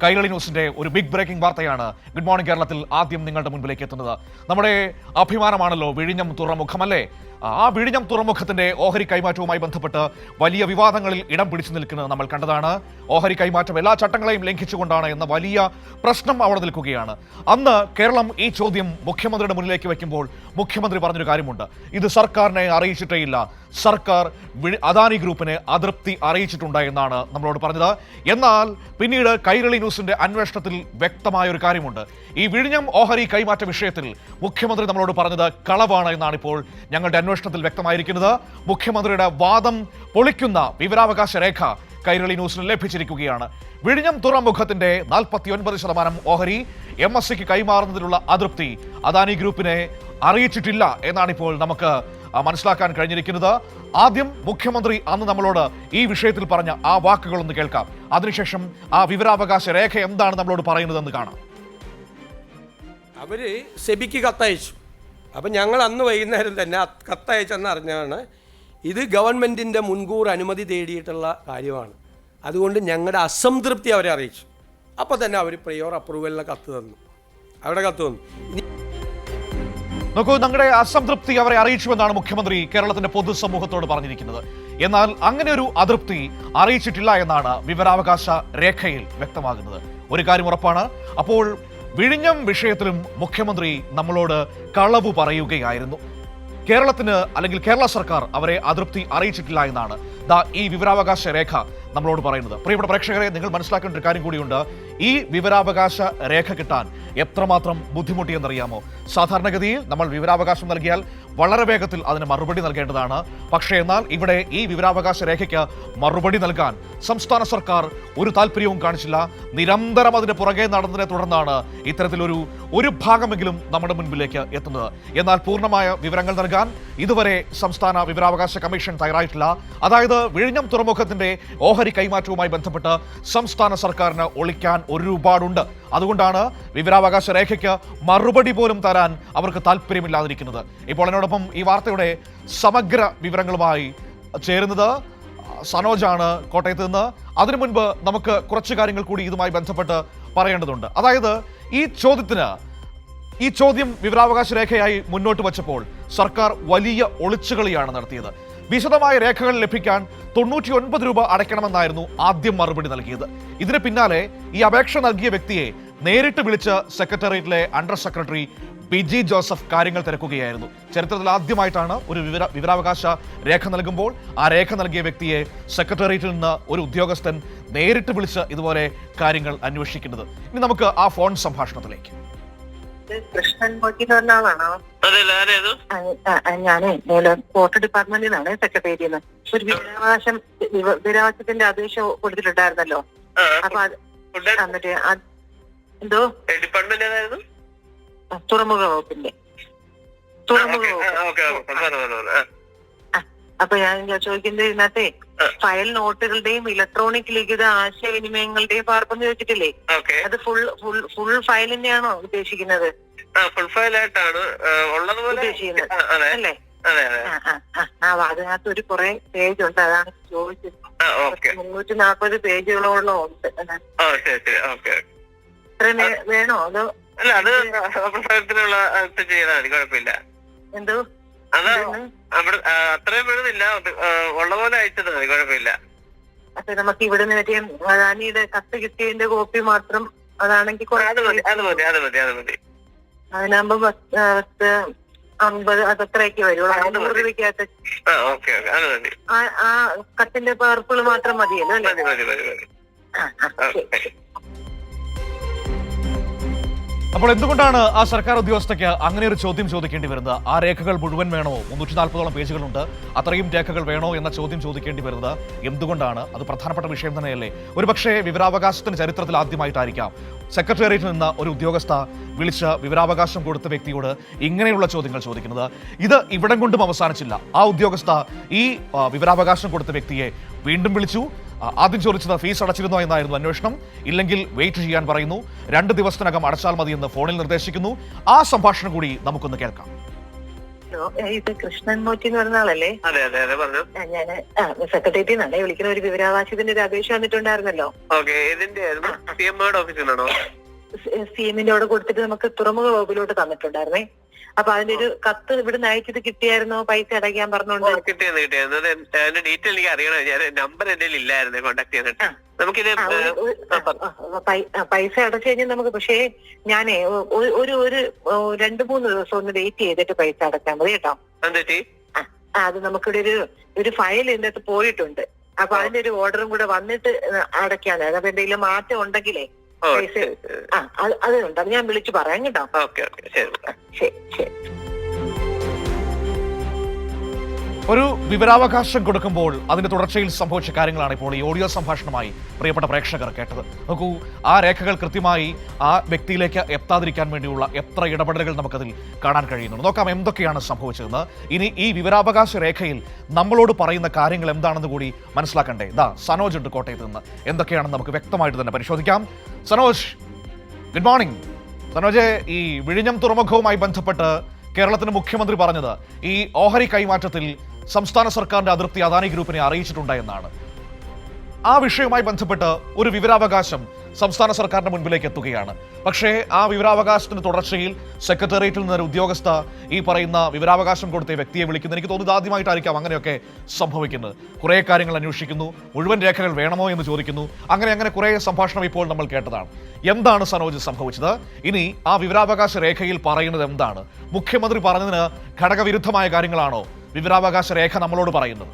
കൈരളി ന്യൂസിന്റെ ഒരു big breaking വാർത്തയാണ് ഗുഡ് മോർണിംഗ് കേരളത്തിൽ ആദ്യം നിങ്ങളുടെ മുൻപിലേക്ക് എത്തുന്നത്. നമ്മുടെ അഭിമാനമാണല്ലോ വിഴിഞ്ഞം തുറമുഖമല്ലേ? ആ വിഴിഞ്ഞം തുറമുഖത്തിന്റെ ഓഹരി കൈമാറ്റവുമായി ബന്ധപ്പെട്ട് വലിയ വിവാദങ്ങളിൽ ഇടം പിടിച്ചു നിൽക്കുന്നത് നമ്മൾ കണ്ടതാണ്. ഓഹരി കൈമാറ്റം എല്ലാ ചട്ടങ്ങളെയും ലംഘിച്ചുകൊണ്ടാണ് എന്ന വലിയ പ്രശ്നം അവിടെ നിൽക്കുകയാണ്. അന്ന് കേരളം ഈ ചോദ്യം മുഖ്യമന്ത്രിയുടെ മുന്നിലേക്ക് വയ്ക്കുമ്പോൾ മുഖ്യമന്ത്രി പറഞ്ഞൊരു കാര്യമുണ്ട്, ഇത് സർക്കാരിനെ അറിയിച്ചിട്ടേയില്ല, സർക്കാർ അദാനി ഗ്രൂപ്പിനെ അതൃപ്തി അറിയിച്ചിട്ടുണ്ട് എന്നാണ് നമ്മളോട് പറഞ്ഞത്. എന്നാൽ പിന്നീട് കൈരളി ന്യൂസിന്റെ അന്വേഷണത്തിൽ വ്യക്തമായ ഒരു കാര്യമുണ്ട്. ഈ വിഴിഞ്ഞം ഓഹരി കൈമാറ്റ വിഷയത്തിൽ മുഖ്യമന്ത്രി നമ്മളോട് പറഞ്ഞത് കളവാണ് എന്നാണ് ഇപ്പോൾ ഞങ്ങളുടെ അന്വേഷണത്തിൽ വ്യക്തമായിരിക്കുന്നത്. മുഖ്യമന്ത്രിയുടെ വാദം പൊളിക്കുന്ന വിവരാവകാശ രേഖ കൈരളി ന്യൂസിന് ലഭിച്ചിരിക്കുകയാണ്. വിഴിഞ്ഞം തുറമുഖത്തിന്റെ 49% ഓഹരി MSCക്ക് കൈമാറുന്നതിലുള്ള അതൃപ്തി അദാനി ഗ്രൂപ്പിനെ അറിയിച്ചിട്ടില്ല എന്നാണ് ഇപ്പോൾ നമുക്ക് മനസ്സിലാക്കാൻ കഴിഞ്ഞിരിക്കുന്നത്. ആദ്യം മുഖ്യമന്ത്രി അന്ന് നമ്മളോട് ഈ വിഷയത്തിൽ പറഞ്ഞ ആ വാക്കുകളൊന്ന് കേൾക്കാം. അതിനുശേഷം ആ വിവരാവകാശ രേഖ എന്താണ് നമ്മളോട് പറയുന്നതെന്ന് കാണാം. അവര് സെബിക്ക് കത്തയച്ചു. അപ്പം ഞങ്ങൾ അന്ന് വൈകുന്നേരം തന്നെ കത്തയച്ചെന്ന് അറിഞ്ഞാണ് ഇത് ഗവൺമെൻറ്റിൻ്റെ മുൻകൂർ അനുമതി തേടിയിട്ടുള്ള കാര്യമാണ്, അതുകൊണ്ട് ഞങ്ങളുടെ അസംതൃപ്തി അവരെ അറിയിച്ചു. അപ്പോൾ തന്നെ അവർ പ്രയോർ അപ്രൂവലിന് കത്ത് തന്നു. അവിടെ കത്ത് തന്നു. നോക്കൂ, ഞങ്ങളുടെ അസംതൃപ്തി അവരെ അറിയിച്ചുവെന്നാണ് മുഖ്യമന്ത്രി കേരളത്തിന്റെ പൊതുസമൂഹത്തോട് പറഞ്ഞിരിക്കുന്നത്. എന്നാൽ അങ്ങനെ ഒരു അതൃപ്തി അറിയിച്ചിട്ടില്ല എന്നാണ് വിവരാവകാശ രേഖയിൽ വ്യക്തമാകുന്നത്. ഒരു കാര്യം ഉറപ്പാണ്, അപ്പോൾ വിഴിഞ്ഞം വിഷയത്തിലും മുഖ്യമന്ത്രി നമ്മളോട് കളവ് പറയുകയായിരുന്നു. കേരളത്തിന് അല്ലെങ്കിൽ കേരള സർക്കാർ അവരെ അതൃപ്തി അറിയിച്ചിട്ടില്ല എന്നാണ് ഈ വിവരാവകാശ രേഖ നമ്മളോട് പറയുന്നത്. പ്രിയപ്പെട്ട പ്രേക്ഷകരെ, നിങ്ങൾ മനസ്സിലാക്കേണ്ട ഒരു കാര്യം കൂടിയുണ്ട്. ഈ വിവരാവകാശ രേഖ കിട്ടാൻ എത്രമാത്രം ബുദ്ധിമുട്ടിയെന്നറിയാമോ? സാധാരണഗതിയിൽ നമ്മൾ വിവരാവകാശം നൽകിയാൽ വളരെ വേഗത്തിൽ അതിന് മറുപടി നൽകേണ്ടതാണ്. പക്ഷേ എന്നാൽ ഇവിടെ ഈ വിവരാവകാശ രേഖയ്ക്ക് മറുപടി നൽകാൻ സംസ്ഥാന സർക്കാർ ഒരു താല്പര്യവും കാണിച്ചില്ല. നിരന്തരം അതിന് പുറകെ നടന്നതിനെ തുടർന്നാണ് ഇത്തരത്തിലൊരു ഭാഗമെങ്കിലും നമ്മുടെ മുൻപിലേക്ക് എത്തുന്നത്. എന്നാൽ പൂർണ്ണമായ വിവരങ്ങൾ നൽകാൻ ഇതുവരെ സംസ്ഥാന വിവരാവകാശ കമ്മീഷൻ തയ്യാറായിട്ടില്ല. അതായത് വിഴിഞ്ഞം തുറമുഖത്തിന്റെ ഓഹരി കൈമാറ്റവുമായി ബന്ധപ്പെട്ട് സംസ്ഥാന സർക്കാരിന് ഒളിക്കാൻ ഒരുപാടുണ്ട്. അതുകൊണ്ടാണ് വിവരാവകാശ രേഖയ്ക്ക് മറുപടി പോലും തരാൻ അവർക്ക് താല്പര്യമില്ലാതിരിക്കുന്നത്. ഇപ്പോൾ എന്നോടൊപ്പം ഈ വാർത്തയുടെ സമഗ്ര വിവരങ്ങളുമായി ചേരുന്നത് സനോജാണ് കോട്ടയത്ത് നിന്ന്. അതിനു മുൻപ് നമുക്ക് കുറച്ച് കാര്യങ്ങൾ കൂടി ഇതുമായി ബന്ധപ്പെട്ട് പറയേണ്ടതുണ്ട്. അതായത് ഈ ചോദ്യം വിവരാവകാശ രേഖയായി മുന്നോട്ട് വച്ചപ്പോൾ സർക്കാർ വലിയ ഒളിച്ചുകളിയാണ് നടത്തിയത്. വിശദമായ രേഖകൾ ലഭിക്കാൻ 99 രൂപ അടയ്ക്കണമെന്നായിരുന്നു ആദ്യം മറുപടി നൽകിയത്. ഇതിന് പിന്നാലെ ഈ അപേക്ഷ നൽകിയ വ്യക്തിയെ നേരിട്ട് വിളിച്ച് സെക്രട്ടേറിയറ്റിലെ അണ്ടർ സെക്രട്ടറി ബിജി ജോസഫ് കാര്യങ്ങൾ തിരക്കുകയായിരുന്നു. ചരിത്രത്തിൽ ആദ്യമായിട്ടാണ് ഒരു വിവരാവകാശ രേഖ നൽകുമ്പോൾ ആ രേഖ നൽകിയ വ്യക്തിയെ സെക്രട്ടേറിയറ്റിൽ നിന്ന് ഒരു ഉദ്യോഗസ്ഥൻ നേരിട്ട് വിളിച്ച് ഇതുപോലെ കാര്യങ്ങൾ അന്വേഷിക്കുന്നത്. ഇനി നമുക്ക് ആ ഫോൺ സംഭാഷണത്തിലേക്ക്. കൃഷ്ണൻ മോട്ടി എന്ന് പറഞ്ഞ ആളാണോ? ഞാനേ പോർട്ട് ഡിപ്പാർട്ട്മെന്റിൽ നിന്നാണ്, സെക്രട്ടേറിയറ്റിൽ നിന്ന്. ഒരു വിവരാവകാശത്തിന്റെ അപേക്ഷ കൊടുത്തിട്ടുണ്ടായിരുന്നല്ലോ. അപ്പൊ അത് എന്നിട്ട് എന്തോ തുറമുഖ വകുപ്പിന്റെ അപ്പൊ ഞാൻ ചോദിക്കുന്നത്, ഇതിനകത്തെ ഫയൽ നോട്ടുകളുടെയും ഇലക്ട്രോണിക് ലിഖിത ആശയവിനിമയങ്ങളുടെയും പാർപ്പെന്ന് ചോദിച്ചിട്ടില്ലേ? അത് ഫുൾ ഫയൽ തന്നെയാണോ ഉദ്ദേശിക്കുന്നത്? ഫുൾ ഫയൽ ആയിട്ടാണ് ഉദ്ദേശിക്കുന്നത് അല്ലേ? അതിനകത്ത് ഒരു കുറെ പേജ് ഉണ്ട്, അതാണ് ചോദിച്ചത്. 340 പേജുകളോളം ഉണ്ട്. വേണോ അതോ? എന്തോ അത്രയും വേണമെന്നില്ല, ഉള്ള പോലെ അയച്ചത് മതി, കുഴപ്പമില്ല. അപ്പൊ നമുക്ക് ഇവിടെ നിന്ന് അദാനിയുടെ കത്ത് കിട്ടിയതിന്റെ കോപ്പി മാത്രം അതാണെങ്കിൽ അതിനാകുമ്പോ 50 അതത്രയൊക്കെ വരുള്ളൂ. 100 രൂപയ്ക്കകത്ത് ആ കത്തിന്റെ പകർപ്പുകൾ മാത്രം മതിയല്ലോ അല്ലേ? അപ്പോൾ എന്തുകൊണ്ടാണ് ആ സർക്കാർ ഉദ്യോഗസ്ഥയ്ക്ക് അങ്ങനെ ഒരു ചോദ്യം ചോദിക്കേണ്ടി വരുന്നത്? ആ രേഖകൾ മുഴുവൻ വേണോ? 340ഓളം പേജുകളുണ്ട്, അത്രയും രേഖകൾ വേണോ എന്ന ചോദ്യം ചോദിക്കേണ്ടി വരുന്നത് എന്തുകൊണ്ടാണ്? അത് പ്രധാനപ്പെട്ട വിഷയം തന്നെയല്ലേ? ഒരുപക്ഷേ വിവരാവകാശത്തിന് ചരിത്രത്തിൽ ആദ്യമായിട്ടായിരിക്കാം സെക്രട്ടേറിയറ്റിൽ നിന്ന് ഒരു ഉദ്യോഗസ്ഥ വിളിച്ച് വിവരാവകാശം കൊടുത്ത വ്യക്തിയോട് ഇങ്ങനെയുള്ള ചോദ്യങ്ങൾ ചോദിക്കുന്നത്. ഇത് ഇവിടം കൊണ്ടും അവസാനിച്ചില്ല. ആ ഉദ്യോഗസ്ഥ ഈ വിവരാവകാശം കൊടുത്ത വ്യക്തിയെ വീണ്ടും വിളിച്ചു. ആദ്യം ചോദിച്ചത് ഫീസ് അടച്ചിരുന്നോ എന്നായിരുന്നു അന്വേഷണം. ഇല്ലെങ്കിൽ വെയിറ്റ് ചെയ്യാൻ പറയുന്നു. 2 ദിവസത്തിനകം അടച്ചാൽ മതിയെന്ന് ഫോണിൽ നിർദ്ദേശിക്കുന്നു. ആ സംഭാഷണം കൂടി നമുക്കൊന്ന് കേൾക്കാം. ഇത് കൃഷ്ണൻ മോറ്റി എന്ന് പറഞ്ഞ ആളല്ലേ? അതെ അതെ അതെ പറഞ്ഞു. ഞാന് സെക്രട്ടേറിയറ്റിൽ നിന്നാണ് വിളിക്കുന്ന. ഒരു വിവരാവകാശത്തിന്റെ ഒരു അപേക്ഷ വന്നിട്ടുണ്ടായിരുന്നല്ലോ. ഓക്കെ, ഇതിന്റെ ആയിരുന്നു CMOയുടെ ഓഫീസിൽ നിന്നാണോ? CM-ന്റെ അവിടെ കൊടുത്തിട്ട് നമുക്ക് തുറമുഖ വകുപ്പിലോട്ട് തന്നിട്ടുണ്ടായിരുന്നേ. അപ്പൊ അതിന്റെ ഒരു കത്ത് ഇവിടുന്ന് അയച്ചത് കിട്ടിയായിരുന്നോ? പൈസ അടയ്ക്കാൻ പറഞ്ഞോണ്ട് കിട്ടിയെന്ന് അതിന്റെ ഡീറ്റെയിൽ എനിക്ക് അറിയണം. ഞാൻ നമ്പർ എന്റെ ഇല്ലായിരുന്നു കോൺടാക്ട് ചെയ്യാനായിട്ട്. നമുക്കിത് പൈസ അടച്ചു കഴിഞ്ഞാൽ നമുക്ക്, പക്ഷേ ഞാനേ ഒരു 2-3 ദിവസം ഒന്ന് വെയിറ്റ് ചെയ്തിട്ട് പൈസ അടച്ചാൽ മതി കേട്ടോ. അത് നമുക്കിവിടെ ഒരു ഫയൽ ഇതിന്റെ അകത്ത് പോയിട്ടുണ്ട്. അപ്പൊ അതിന്റെ ഒരു ഓർഡറും കൂടെ വന്നിട്ട് അടയ്ക്കാണ്. അപ്പൊ എന്തെങ്കിലും മാറ്റം ഉണ്ടെങ്കിലേ പൈസ അതുണ്ട്. അത് ഞാൻ വിളിച്ചു പറയാം കേട്ടോ. ശരി ശരി. ഒരു വിവരാവകാശം കൊടുക്കുമ്പോൾ അതിന്റെ തുടർച്ചയിൽ സംഭവിച്ച കാര്യങ്ങളാണ് ഇപ്പോൾ ഈ ഓഡിയോ സംഭാഷണമായി പ്രിയപ്പെട്ട പ്രേക്ഷകർ കേട്ടത്. നോക്കൂ, ആ രേഖകൾ കൃത്യമായി ആ വ്യക്തിയിലേക്ക് എത്താതിരിക്കാൻ വേണ്ടിയുള്ള എത്ര ഇടപെടലുകൾ നമുക്കതിൽ കാണാൻ കഴിയുന്നു. നോക്കാം എന്തൊക്കെയാണ് സംഭവിച്ചതെന്ന്. ഇനി ഈ വിവരാവകാശ രേഖയിൽ നമ്മളോട് പറയുന്ന കാര്യങ്ങൾ എന്താണെന്ന് കൂടി മനസ്സിലാക്കണ്ടേ? സനോജ് ഉണ്ട് കോട്ടയത്ത് നിന്ന്. എന്തൊക്കെയാണെന്ന് നമുക്ക് വ്യക്തമായിട്ട് തന്നെ പരിശോധിക്കാം. Sanoj, good morning. സനോജ്, ഈ വിഴിഞ്ഞം തുറമുഖവുമായി ബന്ധപ്പെട്ട് കേരളത്തിന്റെ മുഖ്യമന്ത്രി പറഞ്ഞത് ഈ ഓഹരി കൈമാറ്റത്തിൽ സംസ്ഥാന സർക്കാരിന്റെ അതൃപ്തി അദാനി ഗ്രൂപ്പിനെ അറിയിച്ചിട്ടുണ്ട് എന്നാണ്. ആ വിഷയവുമായി ബന്ധപ്പെട്ട് ഒരു വിവരാവകാശം സംസ്ഥാന സർക്കാരിന്റെ മുൻപിലേക്ക് എത്തുകയാണ്. പക്ഷേ ആ വിവരാവകാശത്തിന്റെ തുടർച്ചയിൽ സെക്രട്ടേറിയറ്റിൽ നിന്നൊരു ഉദ്യോഗസ്ഥ ഈ പറയുന്ന വിവരാവകാശം കൊടുത്ത വ്യക്തിയെ വിളിക്കുന്നത് എനിക്ക് തോന്നുന്നത് ആദ്യമായിട്ടായിരിക്കാം അങ്ങനെയൊക്കെ സംഭവിക്കുന്നത്. കുറേ കാര്യങ്ങൾ അന്വേഷിക്കുന്നു, മുഴുവൻ രേഖകൾ വേണമോ എന്ന് ചോദിക്കുന്നു. അങ്ങനെ കുറേ സംഭാഷണം ഇപ്പോൾ നമ്മൾ കേട്ടതാണ്. എന്താണ് സനോജ് സംഭവിച്ചത്? ഇനി ആ വിവരാവകാശ രേഖയിൽ പറയുന്നത് എന്താണ്? മുഖ്യമന്ത്രി പറഞ്ഞതിന് ഘടകവിരുദ്ധമായ കാര്യങ്ങളാണോ വിവരാവകാശ രേഖ നമ്മളോട് പറയുന്നത്?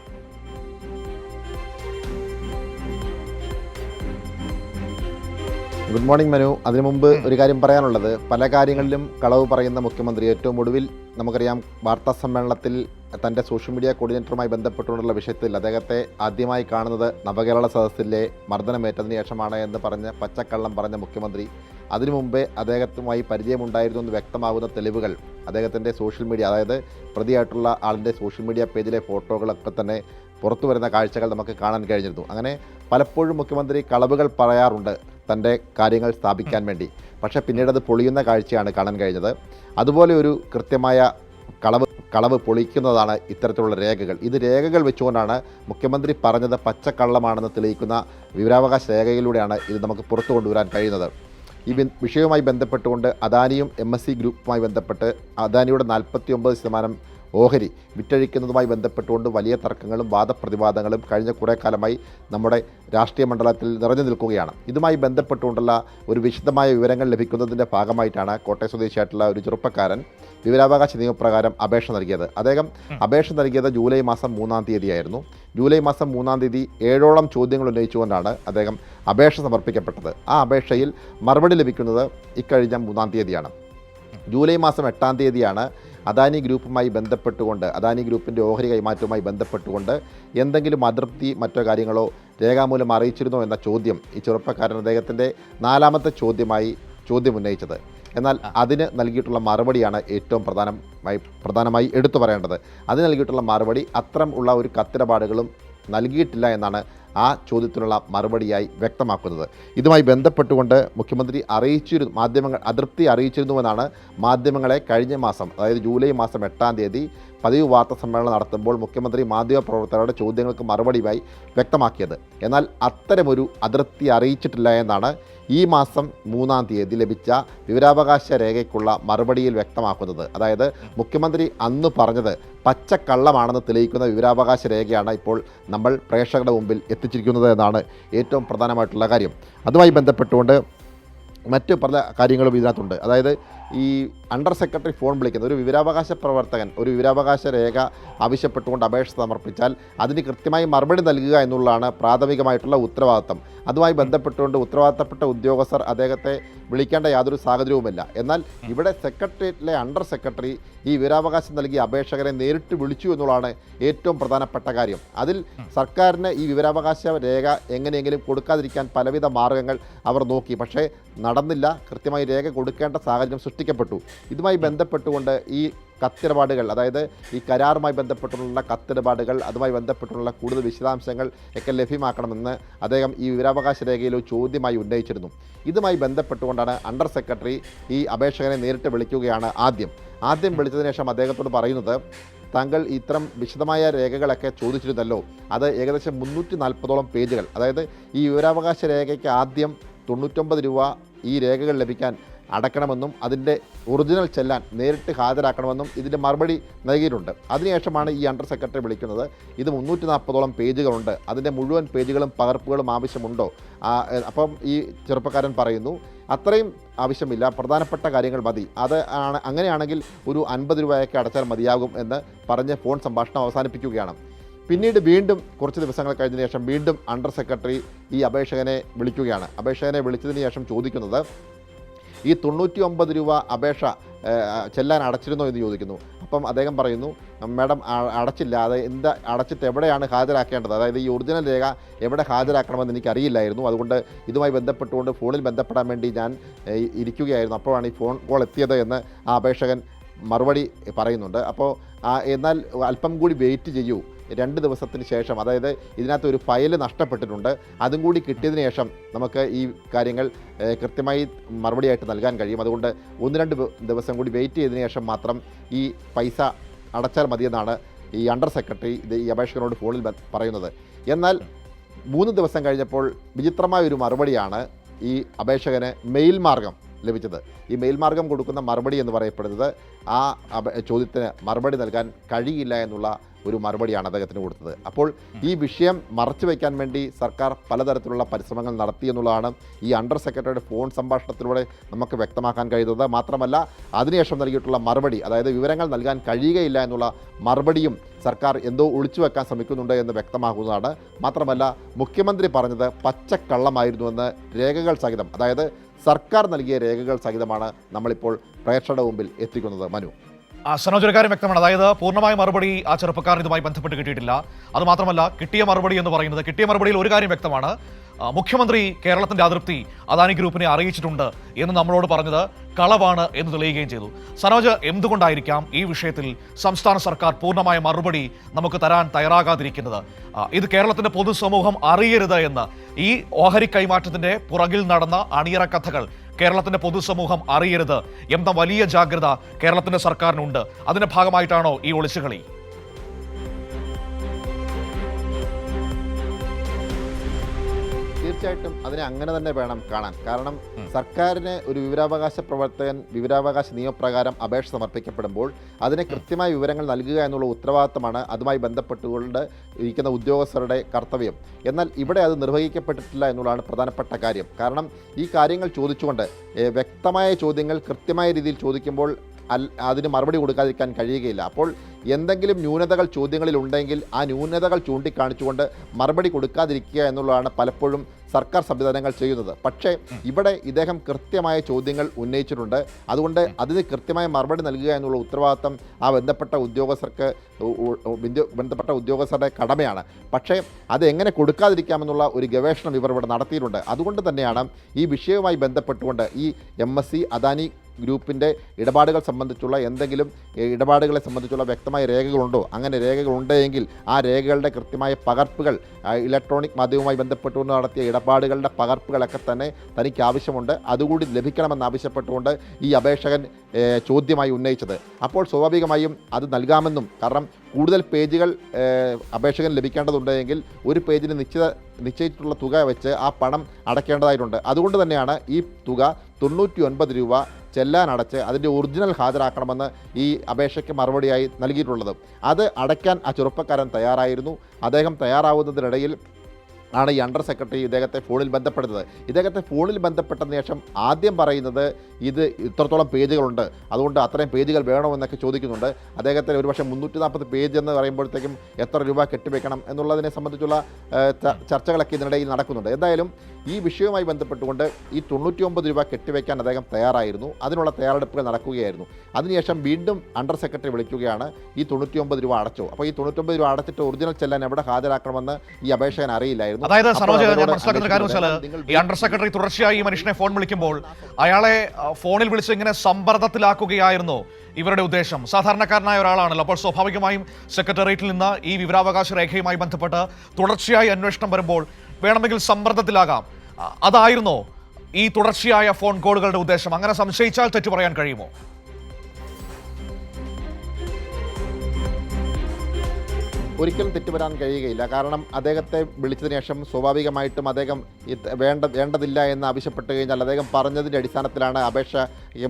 Good morning Manu. അതിനു മുമ്പ് ഒരു കാര്യം പറയാനുള്ളത്, പല കാര്യങ്ങളിലും കളവ് പറയുന്ന മുഖ്യമന്ത്രി ഏറ്റവും ഒടുവിൽ നമുക്കറിയാം വാർത്താ സമ്മേളനത്തിൽ തൻ്റെ സോഷ്യൽ മീഡിയ കോർഡിനേറ്ററുമായി ബന്ധപ്പെട്ടുകൊണ്ടുള്ള വിഷയത്തിൽ അദ്ദേഹത്തെ ആദ്യമായി കാണുന്നത് നവകേരള സദസ്സിലെ മർദ്ദനമേറ്റതിന് ശേഷമാണ് എന്ന് പറഞ്ഞ് പച്ചക്കള്ളം പറഞ്ഞ മുഖ്യമന്ത്രി അതിനു മുമ്പേ അദ്ദേഹത്തുമായി പരിചയമുണ്ടായിരുന്നു എന്ന് വ്യക്തമാകുന്ന തെളിവുകൾ അദ്ദേഹത്തിൻ്റെ സോഷ്യൽ മീഡിയ, അതായത് പ്രതിയായിട്ടുള്ള ആളിൻ്റെ സോഷ്യൽ മീഡിയ പേജിലെ ഫോട്ടോകളൊക്കെ തന്നെ പുറത്തു വരുന്ന കാഴ്ചകൾ നമുക്ക് കാണാൻ കഴിഞ്ഞിരുന്നു. അങ്ങനെ പലപ്പോഴും മുഖ്യമന്ത്രി കളവുകൾ പറയാറുണ്ട് തൻ്റെ കാര്യങ്ങൾ സ്ഥാപിക്കാൻ വേണ്ടി. പക്ഷേ പിന്നീട് അത് പൊളിയുന്ന കാഴ്ചയാണ് കാണാൻ കഴിഞ്ഞത്. അതുപോലെ ഒരു കൃത്യമായ കളവ് പൊളിക്കുന്നതാണ് ഇത്തരത്തിലുള്ള രേഖകൾ. ഇത് രേഖകൾ വെച്ചുകൊണ്ടാണ് മുഖ്യമന്ത്രി പറഞ്ഞത് പച്ചക്കള്ളമാണെന്ന് തെളിയിക്കുന്ന വിവരാവകാശ രേഖയിലൂടെയാണ് ഇത് നമുക്ക് പുറത്തു കൊണ്ടുവരാൻ കഴിയുന്നത്. ഈ വിഷയവുമായി ബന്ധപ്പെട്ടുകൊണ്ട് അദാനിയും MSC ഗ്രൂപ്പുമായി ബന്ധപ്പെട്ട് അദാനിയുടെ 49% ഓഹരി വിറ്റഴിക്കുന്നതുമായി ബന്ധപ്പെട്ടുകൊണ്ട് വലിയ തർക്കങ്ങളും വാദപ്രതിവാദങ്ങളും കഴിഞ്ഞ കുറേ കാലമായി നമ്മുടെ രാഷ്ട്രീയ മണ്ഡലത്തിൽ നിറഞ്ഞു നിൽക്കുകയാണ്. ഇതുമായി ബന്ധപ്പെട്ടുകൊണ്ടുള്ള ഒരു വിശദമായ വിവരങ്ങൾ ലഭിക്കുന്നതിൻ്റെ ഭാഗമായിട്ടാണ് കോട്ടയം സ്വദേശിയായിട്ടുള്ള ഒരു ചെറുപ്പക്കാരൻ വിവരാവകാശ നിയമപ്രകാരം അപേക്ഷ നൽകിയത്. അദ്ദേഹം അപേക്ഷ നൽകിയത് ജൂലൈ മാസം 3-ാം തീയതിയായിരുന്നു. ജൂലൈ മാസം 3-ാം തീയതി 7ഓളം ചോദ്യങ്ങൾ ഉന്നയിച്ചുകൊണ്ടാണ് അദ്ദേഹം അപേക്ഷ സമർപ്പിക്കപ്പെട്ടത്. ആ അപേക്ഷയിൽ മറുപടി ലഭിക്കുന്നത് ഇക്കഴിഞ്ഞ 3-ാം തീയതിയാണ്. ജൂലൈ മാസം 8-ാം തീയതിയാണ് അദാനി ഗ്രൂപ്പുമായി ബന്ധപ്പെട്ടുകൊണ്ട്, അദാനി ഗ്രൂപ്പിൻ്റെ ഓഹരി കൈമാറ്റവുമായി ബന്ധപ്പെട്ടുകൊണ്ട് എന്തെങ്കിലും അതൃപ്തി മറ്റോ കാര്യങ്ങളോ രേഖാമൂലം അറിയിച്ചിരുന്നോ എന്ന ചോദ്യം ഈ ചെറുപ്പക്കാരൻ അദ്ദേഹത്തിൻ്റെ 4ാമത്തെ ചോദ്യം ഉന്നയിച്ചത്. എന്നാൽ അതിന് നൽകിയിട്ടുള്ള മറുപടിയാണ് ഏറ്റവും പ്രധാനമായി എടുത്തു പറയേണ്ടത്. അതിന് നൽകിയിട്ടുള്ള മറുപടി അത്തരം ഉള്ള ഒരു കത്തിടപാടുകളും നൽകിയിട്ടില്ല എന്നാണ് ആ ചോദ്യത്തിനുള്ള മറുപടിയായി വ്യക്തമാക്കുന്നത്. ഇതുമായി ബന്ധപ്പെട്ടുകൊണ്ട് മുഖ്യമന്ത്രി മാധ്യമങ്ങൾ അതൃപ്തി അറിയിച്ചിരുന്നുവെന്നാണ് മാധ്യമങ്ങളെ കഴിഞ്ഞ മാസം, അതായത് ജൂലൈ മാസം 8-ാം തീയതി പതിവ് വാർത്താ സമ്മേളനം നടത്തുമ്പോൾ മുഖ്യമന്ത്രി മാധ്യമപ്രവർത്തകരുടെ ചോദ്യങ്ങൾക്ക് മറുപടിയായി വ്യക്തമാക്കിയത്. എന്നാൽ അത്തരമൊരു അതൃപ്തി അറിയിച്ചിട്ടില്ല എന്നാണ് ഈ മാസം 3-ാം തീയതി ലഭിച്ച വിവരാവകാശ രേഖയ്ക്കുള്ള മറുപടിയിൽ വ്യക്തമാക്കുന്നത്. അതായത് മുഖ്യമന്ത്രി അന്ന് പറഞ്ഞത് പച്ചക്കള്ളമാണെന്ന് തെളിയിക്കുന്ന വിവരാവകാശ രേഖയാണ് ഇപ്പോൾ നമ്മൾ പ്രേക്ഷകരുടെ മുമ്പിൽ എത്തിച്ചിരിക്കുന്നത് എന്നാണ് ഏറ്റവും പ്രധാനമായിട്ടുള്ള കാര്യം. അതുമായി ബന്ധപ്പെട്ടുകൊണ്ട് മറ്റ് പല കാര്യങ്ങളും ഇതിനകത്തുണ്ട്. അതായത് ഈ അണ്ടർ സെക്രട്ടറി ഫോൺ വിളിക്കുന്ന ഒരു വിവരാവകാശ പ്രവർത്തകൻ ഒരു വിവരാവകാശ രേഖ ആവശ്യപ്പെട്ടുകൊണ്ട് അപേക്ഷ സമർപ്പിച്ചാൽ അതിന് കൃത്യമായി മറുപടി നൽകുക എന്നുള്ളതാണ് പ്രാഥമികമായിട്ടുള്ള ഉത്തരവാദിത്തം. അതുമായി ബന്ധപ്പെട്ടുകൊണ്ട് ഉത്തരവാദിത്തപ്പെട്ട ഉദ്യോഗസ്ഥർ അദ്ദേഹത്തെ വിളിക്കേണ്ട യാതൊരു സാഹചര്യവുമില്ല. എന്നാൽ ഇവിടെ സെക്രട്ടേറിയറ്റിലെ അണ്ടർ സെക്രട്ടറി ഈ വിവരാവകാശം നൽകിയ അപേക്ഷകരെ നേരിട്ട് വിളിച്ചു എന്നുള്ളതാണ് ഏറ്റവും പ്രധാനപ്പെട്ട കാര്യം. അതിൽ സർക്കാരിന് ഈ വിവരാവകാശ രേഖ എങ്ങനെയെങ്കിലും കൊടുക്കാതിരിക്കാൻ പലവിധ മാർഗങ്ങൾ അവർ നോക്കി. പക്ഷേ നടന്നില്ല. കൃത്യമായി രേഖ കൊടുക്കേണ്ട സാഹചര്യം സൃഷ്ടിക്കപ്പെട്ടു. ഇതുമായി ബന്ധപ്പെട്ടുകൊണ്ട് ഈ കത്തിടപാടുകൾ, അതായത് ഈ കരാറുമായി ബന്ധപ്പെട്ടുള്ള കത്തിടപാടുകൾ, അതുമായി ബന്ധപ്പെട്ടുള്ള കൂടുതൽ വിശദാംശങ്ങൾ ഒക്കെ ലഭ്യമാക്കണമെന്ന് അദ്ദേഹം ഈ വിവരാവകാശ രേഖയിൽ ഒരു ചോദ്യമായി ഉന്നയിച്ചിരുന്നു. ഇതുമായി ബന്ധപ്പെട്ടുകൊണ്ടാണ് അണ്ടർ സെക്രട്ടറി ഈ അപേക്ഷകനെ നേരിട്ട് വിളിക്കുകയാണ്. ആദ്യം വിളിച്ചതിന് ശേഷം അദ്ദേഹത്തോട് പറയുന്നത്, താങ്കൾ ഇത്തരം വിശദമായ രേഖകളൊക്കെ ചോദിച്ചിരുന്നല്ലോ, അത് ഏകദേശം 340ഓളം പേജുകൾ, അതായത് ഈ വിവരാവകാശ രേഖയ്ക്ക് ആദ്യം 99 രൂപ ഈ രേഖകൾ ലഭിക്കാൻ അടക്കണമെന്നും അതിൻ്റെ ഒറിജിനൽ ചെല്ലാൻ നേരിട്ട് ഹാജരാക്കണമെന്നും ഇതിൻ്റെ മറുപടി നൽകിയിട്ടുണ്ട്. അതിനുശേഷമാണ് ഈ അണ്ടർ സെക്രട്ടറി വിളിക്കുന്നത്. ഇത് 340ഓളം പേജുകളുണ്ട്, അതിൻ്റെ മുഴുവൻ പേജുകളും പകർപ്പുകളും ആവശ്യമുണ്ടോ? അപ്പം ഈ ചെറുപ്പക്കാരൻ പറയുന്നു, അത്രയും ആവശ്യമില്ല, പ്രധാനപ്പെട്ട കാര്യങ്ങൾ മതി, അങ്ങനെയാണെങ്കിൽ ഒരു 50 രൂപയൊക്കെ അടച്ചാൽ മതിയാകും എന്ന് പറഞ്ഞ് ഫോൺ സംഭാഷണം അവസാനിപ്പിക്കുകയാണ്. പിന്നീട് വീണ്ടും കുറച്ച് ദിവസങ്ങൾ കഴിഞ്ഞതിന് ശേഷം വീണ്ടും അണ്ടർ സെക്രട്ടറി ഈ അപേക്ഷകനെ വിളിക്കുകയാണ്. അപേക്ഷകനെ വിളിച്ചതിന് ശേഷം ചോദിക്കുന്നത്, ഈ 99 രൂപ അപേക്ഷ ചെല്ലാൻ അടച്ചിരുന്നോ എന്ന് ചോദിക്കുന്നു. അപ്പം അദ്ദേഹം പറയുന്നു, മാഡം അടച്ചില്ല, അത് അടച്ചിട്ട് എവിടെയാണ് ഹാജരാക്കേണ്ടത്, അതായത് ഈ ഒറിജിനൽ രേഖ എവിടെ ഹാജരാക്കണമെന്ന് എനിക്കറിയില്ലായിരുന്നു, അതുകൊണ്ട് ഇതുമായി ബന്ധപ്പെട്ടുകൊണ്ട് ഫോണിൽ ബന്ധപ്പെടാൻ വേണ്ടി ഞാൻ ഇരിക്കുകയായിരുന്നു, അപ്പോഴാണ് ഈ ഫോൺ കോൾ എത്തിയത് എന്ന് ആ അപേക്ഷകൻ മറുപടി പറയുന്നുണ്ട്. അപ്പോൾ എന്നാൽ അല്പം കൂടി വെയിറ്റ് ചെയ്യൂ, 2 ദിവസത്തിന് ശേഷം, അതായത് ഇതിനകത്ത് ഒരു ഫയൽ നഷ്ടപ്പെട്ടിട്ടുണ്ട്, അതും കൂടി കിട്ടിയതിന് ശേഷം നമുക്ക് ഈ കാര്യങ്ങൾ കൃത്യമായി മറുപടിയായിട്ട് നൽകാൻ കഴിയും, അതുകൊണ്ട് 1-2 ദിവസം കൂടി വെയിറ്റ് ചെയ്തതിന് ശേഷം മാത്രം ഈ പൈസ അടച്ചാൽ മതിയെന്നാണ് ഈ അണ്ടർ സെക്രട്ടറി ഈ അപേക്ഷകനോട് ഫോണിൽ പറയുന്നത്. എന്നാൽ 3 ദിവസം കഴിഞ്ഞപ്പോൾ വിചിത്രമായ ഒരു മറുപടിയാണ് ഈ അപേക്ഷകന് മെയിൽ മാർഗം ലഭിച്ചത്. ഈ മെയിൽ മാർഗം കൊടുക്കുന്ന മറുപടി എന്ന് പറയപ്പെടുന്നത് ആ ചോദ്യത്തിന് മറുപടി നൽകാൻ കഴിയില്ല എന്നുള്ള ഒരു മറുപടിയാണ് അദ്ദേഹത്തിന് കൊടുത്തത്. അപ്പോൾ ഈ വിഷയം മറച്ചു വയ്ക്കാൻ വേണ്ടി സർക്കാർ പലതരത്തിലുള്ള പരിശ്രമങ്ങൾ നടത്തി എന്നുള്ളതാണ് ഈ അണ്ടർ സെക്രട്ടറിയുടെ ഫോൺ സംഭാഷണത്തിലൂടെ നമുക്ക് വ്യക്തമാക്കാൻ കഴിയുന്നത്. മാത്രമല്ല അതിനുശേഷം നൽകിയിട്ടുള്ള മറുപടി, അതായത് വിവരങ്ങൾ നൽകാൻ കഴിയുകയില്ല എന്നുള്ള മറുപടിയും സർക്കാർ എന്തോ ഒളിച്ചു വെക്കാൻ ശ്രമിക്കുന്നുണ്ട് എന്ന് വ്യക്തമാക്കുന്നതാണ്. മാത്രമല്ല മുഖ്യമന്ത്രി പറഞ്ഞത് പച്ചക്കള്ളമായിരുന്നുവെന്ന് രേഖകൾ സഹിതം, അതായത് സർക്കാർ നൽകിയ രേഖകൾ സഹിതമാണ് നമ്മളിപ്പോൾ പ്രേക്ഷകരുടെ മുമ്പിൽ എത്തിക്കുന്നത്. മനു, സനോജ്, ഒരു കാര്യം വ്യക്തമാണ്, അതായത് പൂർണ്ണമായ മറുപടി ആ ചെറുപ്പക്കാരൻ ഇതുമായി ബന്ധപ്പെട്ട് കിട്ടിയിട്ടില്ല. അതുമാത്രമല്ല കിട്ടിയ മറുപടി എന്ന് പറയുന്നത്, കിട്ടിയ മറുപടിയിൽ ഒരു കാര്യം വ്യക്തമാണ്, മുഖ്യമന്ത്രി കേരളത്തിന്റെ അതൃപ്തി അദാനി ഗ്രൂപ്പിനെ അറിയിച്ചിട്ടുണ്ട് എന്ന് നമ്മളോട് പറഞ്ഞത് കളവാണ് എന്ന് തെളിയുകയും ചെയ്തു. സനോജ്, എന്തുകൊണ്ടായിരിക്കാം ഈ വിഷയത്തിൽ സംസ്ഥാന സർക്കാർ പൂർണ്ണമായ മറുപടി നമുക്ക് തരാൻ തയ്യാറാകാതിരിക്കുന്നത്? ഇത് കേരളത്തിന്റെ പൊതുസമൂഹം അറിയരുത് എന്ന്, ഈ ഓഹരി കൈമാറ്റത്തിന്റെ പുറകിൽ നടന്ന അണിയറ കഥകൾ കേരളത്തിന്റെ പൊതുസമൂഹം അറിയരുത് എന്ന വലിയ ജാഗ്രത കേരളത്തിന്റെ സർക്കാരിനുണ്ട്. അതിന്റെ ഭാഗമായിട്ടാണോ ഈ ഒളിച്ചുകളി? തീർച്ചയായിട്ടും അതിനെ അങ്ങനെ തന്നെ വേണം കാണാൻ. കാരണം സർക്കാരിന് ഒരു വിവരാവകാശ പ്രവർത്തകൻ വിവരാവകാശ നിയമപ്രകാരം അപേക്ഷ സമർപ്പിക്കപ്പെടുമ്പോൾ അതിന് കൃത്യമായ വിവരങ്ങൾ നൽകുക എന്നുള്ള ഉത്തരവാദിത്തമാണ് അതുമായി ബന്ധപ്പെട്ടുകൊണ്ട് ഇരിക്കുന്ന ഉദ്യോഗസ്ഥരുടെ കർത്തവ്യം. എന്നാൽ ഇവിടെ അത് നിർവഹിക്കപ്പെട്ടിട്ടില്ല എന്നുള്ളതാണ് പ്രധാനപ്പെട്ട കാര്യം. കാരണം ഈ കാര്യങ്ങൾ ചോദിച്ചുകൊണ്ട് വ്യക്തമായ ചോദ്യങ്ങൾ കൃത്യമായ രീതിയിൽ ചോദിക്കുമ്പോൾ അതിന് മറുപടി കൊടുക്കാതിരിക്കാൻ കഴിയുകയില്ല. അപ്പോൾ എന്തെങ്കിലും ന്യൂനതകൾ ചോദ്യങ്ങളിൽ ഉണ്ടെങ്കിൽ ആ ന്യൂനതകൾ ചൂണ്ടിക്കാണിച്ചുകൊണ്ട് മറുപടി കൊടുക്കാതിരിക്കുക എന്നുള്ളതാണ് പലപ്പോഴും സർക്കാർ സംവിധാനങ്ങൾ ചെയ്യുന്നത്. പക്ഷേ ഇവിടെ ഇദ്ദേഹം കൃത്യമായ ചോദ്യങ്ങൾ ഉന്നയിച്ചിട്ടുണ്ട്. അതുകൊണ്ട് അതിന് കൃത്യമായ മറുപടി നൽകുക എന്നുള്ള ഉത്തരവാദിത്തം ആ ബന്ധപ്പെട്ട ഉദ്യോഗസ്ഥരുടെ കടമയാണ്. പക്ഷേ അത് എങ്ങനെ കൊടുക്കാതിരിക്കാമെന്നുള്ള ഒരു ഗവേഷണം ഇവർ ഇവിടെ നടത്തിയിട്ടുണ്ട്. അതുകൊണ്ട് തന്നെയാണ് ഈ വിഷയവുമായി ബന്ധപ്പെട്ടുകൊണ്ട് ഈ MSC അദാനി ഗ്രൂപ്പിൻ്റെ ഇടപാടുകൾ സംബന്ധിച്ചുള്ള എന്തെങ്കിലും ഇടപാടുകളെ സംബന്ധിച്ചുള്ള വ്യക്തമായ രേഖകളുണ്ടോ, അങ്ങനെ രേഖകളുണ്ടെങ്കിൽ ആ രേഖകളുടെ കൃത്യമായ പകർപ്പുകൾ ഇലക്ട്രോണിക് മാധ്യമവുമായി ബന്ധപ്പെട്ടുകൊണ്ട് നടത്തിയ ഇടപാടുകളുടെ പകർപ്പുകളൊക്കെ തന്നെ തനിക്ക് ആവശ്യമുണ്ട്, അതുകൂടി ലഭിക്കണമെന്നാവശ്യപ്പെട്ടുകൊണ്ട് ഈ അപേക്ഷകൻ ചോദ്യമായി ഉന്നയിച്ചത്. അപ്പോൾ സ്വാഭാവികമായും അത് നൽകാമെന്നും, കാരണം കൂടുതൽ പേജുകൾ അപേക്ഷകൻ ലഭിക്കേണ്ടതുണ്ടെങ്കിൽ ഒരു പേജിന് നിശ്ചയിച്ചിട്ടുള്ള തുക വെച്ച് ആ പണം അടയ്ക്കേണ്ടതായിട്ടുണ്ട്. അതുകൊണ്ട് തന്നെയാണ് ഈ തുക 99 രൂപ ചെല്ലാനടച്ച് അതിൻ്റെ ഒറിജിനൽ ഹാജരാക്കണമെന്ന് ഈ അപേക്ഷയ്ക്ക് മറുപടിയായി നൽകിയിട്ടുള്ളത്. അത് അടയ്ക്കാൻ ആ ചെറുപ്പക്കാരൻ തയ്യാറായിരുന്നു. അദ്ദേഹം തയ്യാറാവുന്നതിനിടയിൽ ആണ് ഈ അണ്ടർ സെക്രട്ടറി ഇദ്ദേഹത്തെ ഫോണിൽ ബന്ധപ്പെടുന്നത്. ഇദ്ദേഹത്തെ ഫോണിൽ ബന്ധപ്പെട്ടതിന് ശേഷം ആദ്യം പറയുന്നത് ഇത് ഇത്രത്തോളം പേജുകളുണ്ട്, അതുകൊണ്ട് അത്രയും പേജുകൾ വേണമെന്നൊക്കെ ചോദിക്കുന്നുണ്ട്. അദ്ദേഹത്തിന് ഒരുപക്ഷെ 340 പേജ് എന്ന് പറയുമ്പോഴത്തേക്കും എത്ര രൂപ കെട്ടിവെക്കണം എന്നുള്ളതിനെ സംബന്ധിച്ചുള്ള ചർച്ചകളൊക്കെ ഇതിനിടയിൽ നടക്കുന്നുണ്ട്. എന്തായാലും ഈ വിഷയവുമായി ബന്ധപ്പെട്ടുകൊണ്ട് ഈ 99 രൂപ കെട്ടിവെക്കാൻ അദ്ദേഹം തയ്യാറായിരുന്നു. അതിനുള്ള തയ്യാറെടുപ്പുകൾ നടക്കുകയായിരുന്നു. അതിനുശേഷം വീണ്ടും അണ്ടർ സെക്രട്ടറി വിളിക്കുകയാണ്, ഈ 99 രൂപ അടച്ചോ. അപ്പോൾ ഈ 99 രൂപ അടച്ചിട്ട് ഒറിജിനൽ ചെല്ലാൻ എവിടെ ഹാജരാക്കണമെന്ന് ഈ അപേക്ഷകൻ അറിയില്ലായിരുന്നു. അതായത് സനോജ്, ഞാൻ മനസ്സിലാക്കുന്ന കാര്യം വെച്ചാൽ ഈ അണ്ടർ സെക്രട്ടറി തുടർച്ചയായി ഈ മനുഷ്യനെ ഫോൺ വിളിക്കുമ്പോൾ അയാളെ ഫോണിൽ വിളിച്ച് ഇങ്ങനെ സമ്മർദ്ദത്തിലാക്കുകയായിരുന്നു ഇവരുടെ ഉദ്ദേശം. സാധാരണക്കാരനായ ഒരാളാണല്ലോ, അപ്പോൾ സ്വാഭാവികമായും സെക്രട്ടേറിയറ്റിൽ നിന്ന് ഈ വിവരാവകാശ രേഖയുമായി ബന്ധപ്പെട്ട് തുടർച്ചയായി അന്വേഷണം വരുമ്പോൾ വേണമെങ്കിൽ സമ്മർദ്ദത്തിലാകാം. അതായിരുന്നോ ഈ തുടർച്ചയായ ഫോൺ കോളുകളുടെ ഉദ്ദേശം? അങ്ങനെ സംശയിച്ചാൽ തെറ്റു പറയാൻ കഴിയുമോ? ഒരിക്കലും തെറ്റുവരാൻ കഴിയുകയില്ല. കാരണം അദ്ദേഹത്തെ വിളിച്ചതിന് ശേഷം സ്വാഭാവികമായിട്ടും അദ്ദേഹം വേണ്ടതില്ല എന്ന് ആവശ്യപ്പെട്ട് കഴിഞ്ഞാൽ അദ്ദേഹം പറഞ്ഞതിൻ്റെ അടിസ്ഥാനത്തിലാണ് അപേക്ഷ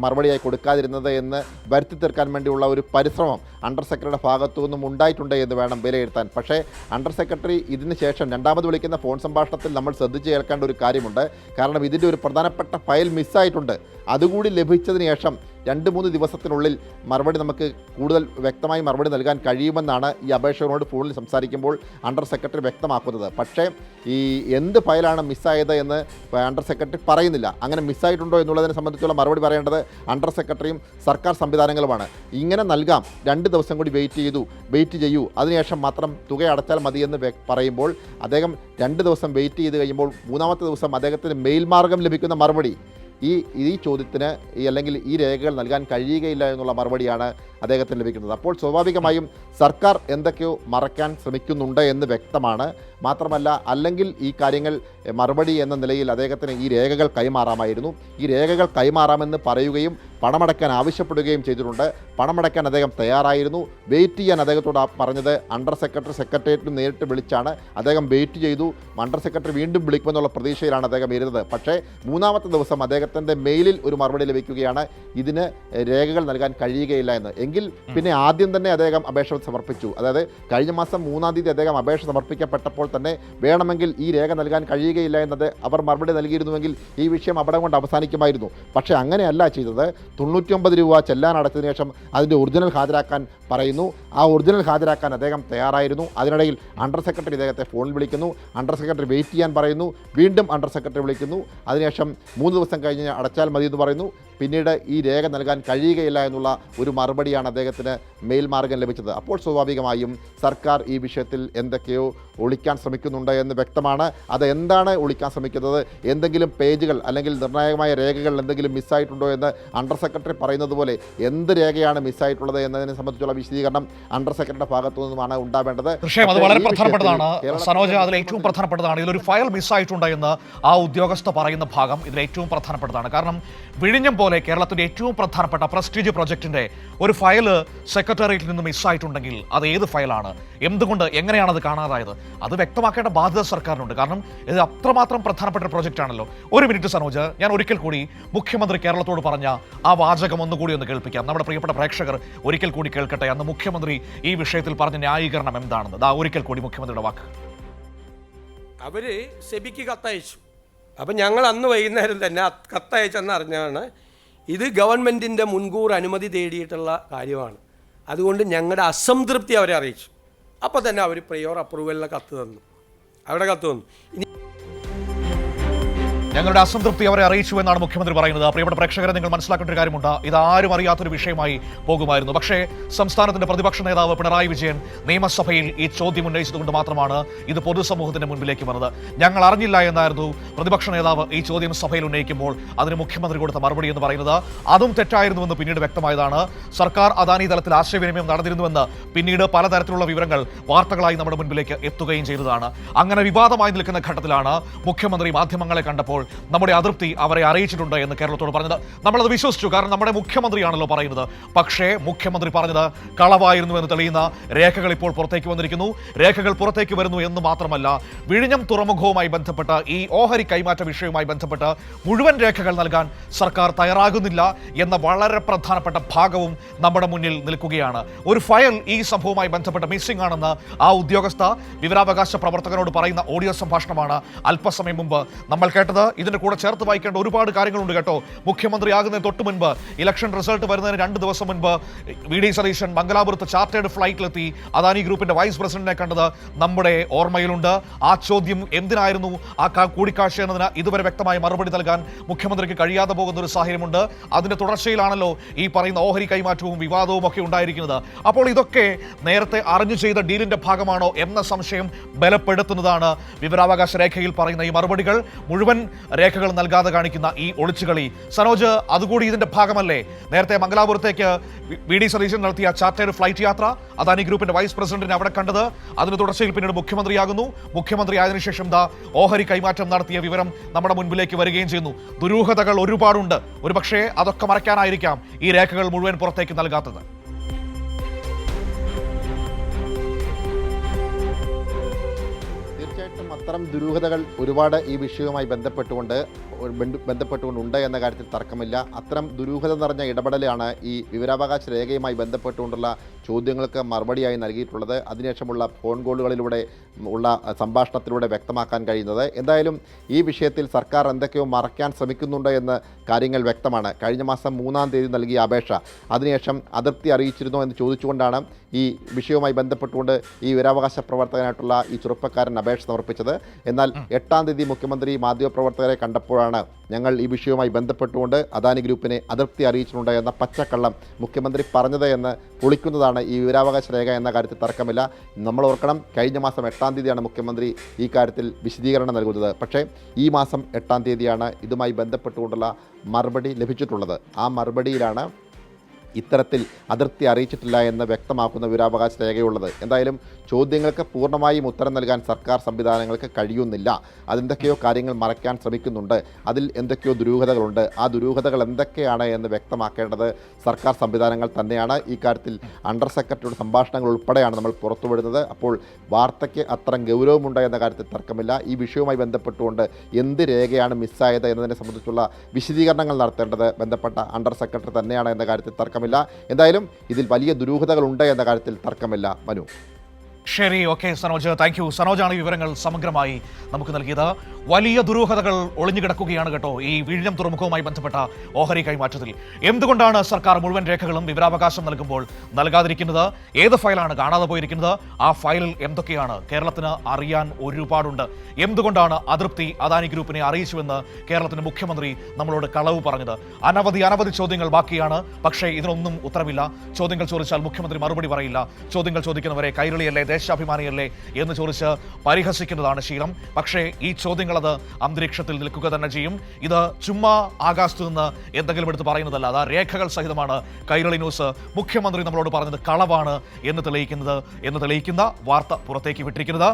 മറുപടിയായി കൊടുക്കാതിരുന്നത് എന്ന് വരുത്തി തീർക്കാൻ വേണ്ടിയുള്ള ഒരു പരിശ്രമം അണ്ടർ സെക്രട്ടറിയുടെ ഭാഗത്തു നിന്നും ഉണ്ടായിട്ടുണ്ട് എന്ന് വേണം വിലയിരുത്താൻ. പക്ഷേ അണ്ടർ സെക്രട്ടറി ഇതിന് ശേഷം രണ്ടാമത് വിളിക്കുന്ന ഫോൺ സംഭാഷണത്തിൽ നമ്മൾ ശ്രദ്ധിച്ച് കേൾക്കേണ്ട ഒരു കാര്യമുണ്ട്. കാരണം ഇതിൻ്റെ ഒരു പ്രധാനപ്പെട്ട ഫയൽ മിസ്സായിട്ടുണ്ട്. അതുകൂടി ലഭിച്ചതിന് ശേഷം 2-3 ദിവസത്തിനുള്ളിൽ മറുപടി നമുക്ക് കൂടുതൽ വ്യക്തമായി മറുപടി നൽകാൻ കഴിയുമെന്നാണ് ഈ അപേക്ഷകനോട് ഫോണിൽ സംസാരിക്കുമ്പോൾ അണ്ടർ സെക്രട്ടറി വ്യക്തമാക്കുന്നത്. പക്ഷേ ഈ എന്ത് ഫയലാണ് മിസ്സായത് എന്ന് അണ്ടർ സെക്രട്ടറി പറയുന്നില്ല. അങ്ങനെ മിസ്സായിട്ടുണ്ടോ എന്നുള്ളതിനെ സംബന്ധിച്ചുള്ള മറുപടി പറയേണ്ടത് അണ്ടർ സെക്രട്ടറിയും സർക്കാർ സംവിധാനങ്ങളുമാണ്. ഇങ്ങനെ നൽകാം, 2 ദിവസം കൂടി വെയിറ്റ് ചെയ്യൂ, അതിനുശേഷം മാത്രം തുക അടച്ചാൽ മതിയെന്ന് പറയുമ്പോൾ അദ്ദേഹം 2 ദിവസം വെയിറ്റ് ചെയ്ത് കഴിയുമ്പോൾ 3-ാമത്തെ ദിവസം അദ്ദേഹത്തിന് മെയിൽ മാർഗം ലഭിക്കുന്ന മറുപടി ഈ ചോദ്യത്തിന് അല്ലെങ്കിൽ ഈ രേഖകൾ നൽകാൻ കഴിയുകയില്ല എന്നുള്ള മറുപടിയാണ് അദ്ദേഹത്തിന് ലഭിക്കുന്നത്. അപ്പോൾ സ്വാഭാവികമായും സർക്കാർ എന്തൊക്കെയോ മറയ്ക്കാൻ ശ്രമിക്കുന്നുണ്ട് എന്ന് വ്യക്തമാണ്. മാത്രമല്ല, അല്ലെങ്കിൽ ഈ കാര്യങ്ങൾ മറുപടി എന്ന നിലയിൽ അദ്ദേഹത്തിന് ഈ രേഖകൾ കൈമാറാമായിരുന്നു. ഈ രേഖകൾ കൈമാറാമെന്ന് പറയുകയും പണമടയ്ക്കാൻ ആവശ്യപ്പെടുകയും ചെയ്തിട്ടുണ്ട്. പണമടയ്ക്കാൻ അദ്ദേഹം തയ്യാറായിരുന്നു. വെയിറ്റ് ചെയ്യാൻ അദ്ദേഹത്തോട് പറഞ്ഞത് അണ്ടർ സെക്രട്ടറി സെക്രട്ടേറിയറ്റിൽ നേരിട്ട് വിളിച്ചാണ്. അദ്ദേഹം വെയിറ്റ് ചെയ്തു. അണ്ടർ സെക്രട്ടറി വീണ്ടും വിളിക്കുമെന്നുള്ള പ്രതീക്ഷയിലാണ് അദ്ദേഹം ഇരുന്നത്. പക്ഷേ 3-ാമത്തെ ദിവസം അദ്ദേഹത്തിൻ്റെ മെയിലിൽ ഒരു മറുപടി ലഭിക്കുകയാണ്, ഇതിന് രേഖകൾ നൽകാൻ കഴിയുകയില്ല എന്ന്. എങ്കിൽ പിന്നെ ആദ്യം തന്നെ അദ്ദേഹം അപേക്ഷ സമർപ്പിച്ചു. അതായത് കഴിഞ്ഞ മാസം 3-ാം തീയതി അദ്ദേഹം അപേക്ഷ സമർപ്പിക്കപ്പെട്ടപ്പോൾ തന്നെ വേണമെങ്കിൽ ഈ രേഖ നൽകാൻ കഴിയുകയില്ല എന്നത് അവർ മറുപടി നൽകിയിരുന്നുവെങ്കിൽ ഈ വിഷയം അവിടെ കൊണ്ട് അവസാനിക്കുമായിരുന്നു. പക്ഷേ അങ്ങനെയല്ല ചെയ്തത്. 99 രൂപ ചെല്ലാൻ അടച്ചതിന് ശേഷം അതിൻ്റെ ഒറിജിനൽ ഹാജരാക്കാൻ പറയുന്നു. ആ ഒറിജിനൽ ഹാജരാക്കാൻ അദ്ദേഹം തയ്യാറായിരുന്നു. അതിനിടയിൽ അണ്ടർ സെക്രട്ടറി അദ്ദേഹത്തെ ഫോണിൽ വിളിക്കുന്നു. അണ്ടർ സെക്രട്ടറി വെയിറ്റ് ചെയ്യാൻ പറയുന്നു. വീണ്ടും അണ്ടർ സെക്രട്ടറി വിളിക്കുന്നു. അതിനുശേഷം 3 ദിവസം കഴിഞ്ഞ് അടച്ചാൽ മതി എന്ന് പറയുന്നു. പിന്നീട് ഈ രേഖ നൽകാൻ കഴിയുകയില്ല എന്നുള്ള ഒരു മറുപടിയാണ് അദ്ദേഹത്തിന് മെയിൽ മാർഗം ലഭിച്ചത്. അപ്പോൾ സ്വാഭാവികമായും സർക്കാർ ഈ വിഷയത്തിൽ എന്തൊക്കെയോ ഒളിക്കാൻ ശ്രമിക്കുന്നുണ്ട് എന്ന് വ്യക്തമാണ്. അത് എന്താണ് ഒളിക്കാൻ ശ്രമിക്കുന്നത്? എന്തെങ്കിലും പേജുകൾ അല്ലെങ്കിൽ നിർണായകമായ രേഖകൾ എന്തെങ്കിലും മിസ്സായിട്ടുണ്ടോ എന്ന് അണ്ടർ സെക്രട്ടറി പറയുന്നത് പോലെ എന്ത് രേഖയാണ് മിസ്സായിട്ടുള്ളത് എന്നതിനെ സംബന്ധിച്ചുള്ള വിശദീകരണം അണ്ടർ സെക്രട്ടറിയുടെ ഭാഗത്തു നിന്നുമാണ് ഉണ്ടാവേണ്ടത്. തീർച്ചയായും അത് വളരെ പ്രധാനപ്പെട്ടതാണ് സനോജ്. അതിൽ ഏറ്റവും പ്രധാനപ്പെട്ടതാണ് ഇതിലൊരു ഫയൽ മിസ്സായിട്ടുണ്ട് എന്ന് ആ ഉദ്യോഗസ്ഥ പറയുന്ന ഭാഗം ഇതിൽ ഏറ്റവും പ്രധാനപ്പെട്ടതാണ്. കാരണം വിഴിഞ്ഞം പോലെ കേരളത്തിന്റെ ഏറ്റവും പ്രധാനപ്പെട്ട പ്രസ്റ്റീജ് പ്രൊജക്ടിന്റെ ഒരു ഫയൽ സെക്രട്ടേറിയറ്റിൽ നിന്ന് മിസ്സായിട്ടുണ്ടെങ്കിൽ അത് ഏത് ഫയലാണ്, എന്തുകൊണ്ട്, എങ്ങനെയാണ് അത് കാണാതായത്? അത് വ്യക്തമാക്കേണ്ട ബാധ്യത സർക്കാരിനുണ്ട്. കാരണം ഇത് അത്രമാത്രം പ്രധാനപ്പെട്ട പ്രൊജക്റ്റ് ആണല്ലോ. ഒരു മിനിറ്റ് സനോജ്, ഞാൻ ഒരിക്കൽ കൂടി മുഖ്യമന്ത്രി കേരളത്തോട് പറഞ്ഞ ആ വാചകം ഒന്നുകൂടി ഒന്ന് കേൾപ്പിക്കാം. നമ്മുടെ പ്രിയപ്പെട്ട പ്രേക്ഷകർ ഒരിക്കൽ കൂടി കേൾക്കട്ടെ. അന്ന് മുഖ്യമന്ത്രി ഈ വിഷയത്തിൽ പറഞ്ഞ ന്യായീകരണം എന്താണെന്ന് ഒരിക്കൽ കൂടി മുഖ്യമന്ത്രിയുടെ വാക്ക്. അവർ സെബിക്ക് കത്തയച്ചു. അപ്പം ഞങ്ങൾ അന്ന് വൈകുന്നേരം തന്നെ കത്തയച്ചെന്ന് അറിഞ്ഞാണ് ഇത് ഗവൺമെൻറ്റിൻ്റെ മുൻകൂർ അനുമതി തേടിയിട്ടുള്ള കാര്യമാണ്. അതുകൊണ്ട് ഞങ്ങളുടെ അസംതൃപ്തി അവരെ അറിയിച്ചു. അപ്പോൾ തന്നെ അവർ പ്രയോർ അപ്രൂവലിന് കത്ത് തന്നു. ഇനി ഞങ്ങളുടെ അസംതൃപ്തി അവരെ അറിയിച്ചു എന്നാണ് മുഖ്യമന്ത്രി പറയുന്നത്. പ്രിയപ്പെട്ട പ്രേക്ഷകരെ, നിങ്ങൾ മനസ്സിലാക്കേണ്ട ഒരു കാര്യമുണ്ട്. ഇതാരും അറിയാത്തൊരു വിഷയമായി പോകുമായിരുന്നു. പക്ഷേ സംസ്ഥാനത്തിന്റെ പ്രതിപക്ഷ നേതാവ് പിണറായി വിജയൻ നിയമസഭയിൽ ഈ ചോദ്യം ഉന്നയിച്ചതുകൊണ്ട് മാത്രമാണ് ഇത് പൊതുസമൂഹത്തിന്റെ മുൻപിലേക്ക് വന്നത്. ഞങ്ങൾ അറിഞ്ഞില്ല എന്നായിരുന്നു പ്രതിപക്ഷ നേതാവ് ഈ ചോദ്യം സഭയിൽ ഉന്നയിക്കുമ്പോൾ അതിന് മുഖ്യമന്ത്രി കൊടുത്ത മറുപടി എന്ന് പറയുന്നത്. അതും തെറ്റായിരുന്നുവെന്ന് പിന്നീട് വ്യക്തമായതാണ്. സർക്കാർ അദാനി തലത്തിൽ ആശയവിനിമയം നടന്നിരുന്നുവെന്ന് പിന്നീട് പലതരത്തിലുള്ള വിവരങ്ങൾ വാർത്തകളായി നമ്മുടെ മുൻപിലേക്ക് എത്തുകയും ചെയ്തതാണ്. അങ്ങനെ വിവാദമായി നിൽക്കുന്ന ഘട്ടത്തിലാണ് മുഖ്യമന്ത്രി മാധ്യമങ്ങളെ കണ്ടപ്പോൾ നമ്മുടെ അതൃപ്തി അവരെ അറിയിച്ചിട്ടുണ്ട് എന്ന് കേരളത്തോട് പറഞ്ഞത്. നമ്മളത് വിശ്വസിച്ചു. കാരണം നമ്മുടെ മുഖ്യമന്ത്രിയാണല്ലോ പറയുന്നത്. പക്ഷേ മുഖ്യമന്ത്രി പറഞ്ഞത് കളവായിരുന്നു എന്ന് തെളിയുന്ന രേഖകൾ ഇപ്പോൾ പുറത്തേക്ക് വന്നിരിക്കുന്നു. രേഖകൾ പുറത്തേക്ക് വരുന്നു എന്ന് മാത്രമല്ല, വിഴിഞ്ഞം തുറമുഖവുമായി ബന്ധപ്പെട്ട് ഈ ഓഹരി കൈമാറ്റ വിഷയവുമായി ബന്ധപ്പെട്ട് മുഴുവൻ രേഖകൾ നൽകാൻ സർക്കാർ തയ്യാറാകുന്നില്ല എന്ന വളരെ പ്രധാനപ്പെട്ട ഭാഗവും നമ്മുടെ മുന്നിൽ നിൽക്കുകയാണ്. ഒരു ഫയൽ ഈ സംഭവവുമായി ബന്ധപ്പെട്ട് മിസ്സിംഗ് ആണെന്ന് ആ ഉദ്യോഗസ്ഥ വിവരാവകാശ പ്രവർത്തകരോട് പറയുന്ന ഓഡിയോ സംഭാഷണമാണ് അല്പസമയം മുമ്പ് നമ്മൾ കേട്ടത്. ഇതിന്റെ കൂടെ ചേർത്ത് വായിക്കേണ്ട ഒരുപാട് കാര്യങ്ങളുണ്ട് കേട്ടോ. മുഖ്യമന്ത്രിയാകുന്നതിന് തൊട്ട് മുൻപ്, ഇലക്ഷൻ റിസൾട്ട് വരുന്നതിന് 2 ദിവസം മുൻപ് വി.ഡി. സതീശൻ മംഗലാപുരത്ത് ചാർട്ടേഡ് ഫ്ലൈറ്റിലെത്തി അദാനി ഗ്രൂപ്പിന്റെ വൈസ് പ്രസിഡന്റിനെ കണ്ടത് നമ്മുടെ ഓർമ്മയിലുണ്ട്. ആ ചോദ്യം എന്തിനായിരുന്നു ആ കൂടിക്കാഴ്ച എന്നതിന് ഇതുവരെ വ്യക്തമായ മറുപടി നൽകാൻ മുഖ്യമന്ത്രിക്ക് കഴിയാതെ പോകുന്ന ഒരു സാഹചര്യമുണ്ട്. അതിന്റെ തുടർച്ചയിലാണല്ലോ ഈ പറയുന്ന ഓഹരി കൈമാറ്റവും വിവാദവും ഒക്കെ ഉണ്ടായിരിക്കുന്നത്. അപ്പോൾ ഇതൊക്കെ നേരത്തെ അറിഞ്ഞു ചെയ്ത ഡീലിന്റെ ഭാഗമാണോ എന്ന സംശയം ബലപ്പെടുത്തുന്നതാണ് വിവരാവകാശ രേഖയിൽ പറയുന്ന ഈ മറുപടികൾ. മുഴുവൻ രേഖകൾ നൽകാതെ കാണിക്കുന്ന ഈ ഒളിച്ചുകളി. സനോജ്, അതുകൂടി ഇതിന്റെ ഭാഗമല്ലേ? നേരത്തെ മംഗലാപുരത്തേക്ക് വി.ഡി. സതീശൻ നടത്തിയ ചാർട്ടേഡ് ഫ്ലൈറ്റ് യാത്ര, അദാനി ഗ്രൂപ്പിന്റെ വൈസ് പ്രസിഡന്റിനെ അവിടെ കണ്ടത്, അതിന് തുടർച്ചയിൽ പിന്നീട് മുഖ്യമന്ത്രിയാകുന്നു. മുഖ്യമന്ത്രിയായതിനു ശേഷം ഓഹരി കൈമാറ്റം നടത്തിയ വിവരം നമ്മുടെ മുൻപിലേക്ക് വരികയും ചെയ്യുന്നു. ദുരൂഹതകൾ ഒരുപാടുണ്ട്. ഒരുപക്ഷേ അതൊക്കെ മറയ്ക്കാനായിരിക്കാം ഈ രേഖകൾ മുഴുവൻ പുറത്തേക്ക് നൽകാത്തത്. തീർച്ചയായിട്ടും അത്തരം ദുരൂഹതകൾ ഒരുപാട് ഈ വിഷയവുമായി ബന്ധപ്പെട്ടുകൊണ്ടുണ്ട് എന്ന കാര്യത്തിൽ തർക്കമില്ല. അത്തരം ദുരൂഹത നിറഞ്ഞ ഇടപെടലാണ് ഈ വിവരാവകാശ രേഖയുമായി ബന്ധപ്പെട്ടുകൊണ്ടുള്ള ചോദ്യങ്ങൾക്ക് മറുപടിയായി നൽകിയിട്ടുള്ളത്. അതിനുശേഷമുള്ള ഫോൺ കോളുകളിലൂടെ ഉള്ള സംഭാഷണത്തിലൂടെ വ്യക്തമാക്കാൻ കഴിയുന്നത്. എന്തായാലും ഈ വിഷയത്തിൽ സർക്കാർ എന്തൊക്കെയോ മറയ്ക്കാൻ ശ്രമിക്കുന്നുണ്ട് എന്ന് കാര്യങ്ങൾ വ്യക്തമാണ്. കഴിഞ്ഞ മാസം 3-ാം തീയതി നൽകിയ അപേക്ഷ അതിനുശേഷം അതൃപ്തി അറിയിച്ചിരുന്നോ എന്ന് ചോദിച്ചുകൊണ്ടാണ് ഈ വിഷയവുമായി ബന്ധപ്പെട്ടുകൊണ്ട് ഈ വിവരാവകാശ പ്രവർത്തകനായിട്ടുള്ള ഈ ചെറുപ്പക്കാരൻ അപേക്ഷ സമർപ്പിച്ചത്. എന്നാൽ 8-ാം തീയതി മുഖ്യമന്ത്രി മാധ്യമപ്രവർത്തകരെ കണ്ടപ്പോഴാണ് ഞങ്ങൾ ഈ വിഷയവുമായി ബന്ധപ്പെട്ടുകൊണ്ട് അദാനി ഗ്രൂപ്പിനെ അതൃപ്തി അറിയിച്ചിട്ടുണ്ട് എന്ന പച്ചക്കള്ളം മുഖ്യമന്ത്രി പറഞ്ഞത് എന്ന് പൊളിക്കുന്നതാണ് ഈ വിവരാവകാശ രേഖ എന്ന കാര്യത്തിൽ തർക്കമില്ല. നമ്മൾ ഓർക്കണം, കഴിഞ്ഞ മാസം 8-ാം തീയതിയാണ് മുഖ്യമന്ത്രി ഈ കാര്യത്തിൽ വിശദീകരണം നൽകുന്നത്. പക്ഷേ ഈ മാസം 8-ാം തീയതിയാണ് ഇതുമായി ബന്ധപ്പെട്ടുകൊണ്ടുള്ള മറുപടി ലഭിച്ചിട്ടുള്ളത്. ആ മറുപടിയിലാണ് ഇത്തരത്തിൽ അതിർത്തി അറിയിച്ചിട്ടില്ല എന്ന് വ്യക്തമാക്കുന്ന വിവരാവകാശ രേഖയുള്ളത്. എന്തായാലും ചോദ്യങ്ങൾക്ക് പൂർണ്ണമായും ഉത്തരം നൽകാൻ സർക്കാർ സംവിധാനങ്ങൾക്ക് കഴിയുന്നില്ല. അതെന്തൊക്കെയോ കാര്യങ്ങൾ മറയ്ക്കാൻ ശ്രമിക്കുന്നുണ്ട്. അതിൽ എന്തൊക്കെയോ ദുരൂഹതകളുണ്ട്. ആ ദുരൂഹതകൾ എന്തൊക്കെയാണ് എന്ന് വ്യക്തമാക്കേണ്ടത് സർക്കാർ സംവിധാനങ്ങൾ തന്നെയാണ്. ഈ കാര്യത്തിൽ അണ്ടർ സെക്രട്ടറിയുടെ സംഭാഷണങ്ങൾ ഉൾപ്പെടെയാണ് നമ്മൾ പുറത്തുവിടുന്നത്. അപ്പോൾ വാർത്തയ്ക്ക് അത്ര ഗൗരവമുണ്ട് എന്ന കാര്യത്തിൽ തർക്കമില്ല. ഈ വിഷയവുമായി ബന്ധപ്പെട്ടുകൊണ്ട് എന്ത് രേഖയാണ് മിസ്സായത് എന്നതിനെ സംബന്ധിച്ചുള്ള വിശദീകരണങ്ങൾ നടത്തേണ്ടത് ബന്ധപ്പെട്ട അണ്ടർ സെക്രട്ടറി തന്നെയാണ് എന്ന കാര്യത്തിൽ തർക്കമില്ല. എന്തായാലും ഇതിൽ വലിയ ദുരൂഹതകളുണ്ട് എന്ന കാര്യത്തിൽ തർക്കമില്ല. മനു, ശരി, ഓക്കെ സനോജ്, താങ്ക് യു. സനോജാണ് ഈ വിവരങ്ങൾ സമഗ്രമായി നമുക്ക് നൽകിയത്. വലിയ ദുരൂഹതകൾ ഒളിഞ്ഞു കിടക്കുകയാണ് കേട്ടോ ഈ വിഴിഞ്ഞം തുറമുഖവുമായി ബന്ധപ്പെട്ട ഓഹരി കൈമാറ്റത്തിൽ. എന്തുകൊണ്ടാണ് സർക്കാർ മുഴുവൻ രേഖകളും വിവരാവകാശം നൽകുമ്പോൾ നൽകാതിരിക്കുന്നത്? ഏത് ഫയലാണ് കാണാതെ പോയിരിക്കുന്നത്? ആ ഫയലിൽ എന്തൊക്കെയാണ്? കേരളത്തിന് അറിയാൻ ഒരുപാടുണ്ട്. എന്തുകൊണ്ടാണ് അതൃപ്തി അദാനി ഗ്രൂപ്പിനെ അറിയിച്ചുവെന്ന് കേരളത്തിന്റെ മുഖ്യമന്ത്രി നമ്മളോട് കളവ് പറഞ്ഞത്? അനവധി ചോദ്യങ്ങൾ ബാക്കിയാണ്. പക്ഷേ ഇതിനൊന്നും ഉത്തരമില്ല. ചോദ്യങ്ങൾ ചോദിച്ചാൽ മുഖ്യമന്ത്രി മറുപടി പറയില്ല. ചോദ്യങ്ങൾ ചോദിക്കുന്നവരെ കൈരളിയല്ലേ, ദേശാഭിമാനിയല്ലേ എന്ന് ചോദിച്ച് പരിഹസിക്കുന്നതാണ് ശീലം. പക്ഷേ ഈ ചോദ്യങ്ങൾ അത് അന്തരീക്ഷത്തിൽ നിൽക്കുക തന്നെ ചെയ്യും. ഇത് ചുമ്മാ ആകാശത്തു നിന്ന് എന്തെങ്കിലും എടുത്ത് പറയുന്നതല്ല. അത് രേഖകൾ സഹിതമാണ് കൈരളി ന്യൂസ് മുഖ്യമന്ത്രി നമ്മളോട് പറഞ്ഞത് കളവാണ് എന്ന് തെളിയിക്കുന്ന വാർത്ത പുറത്തേക്ക് വിട്ടിരിക്കുന്നത്.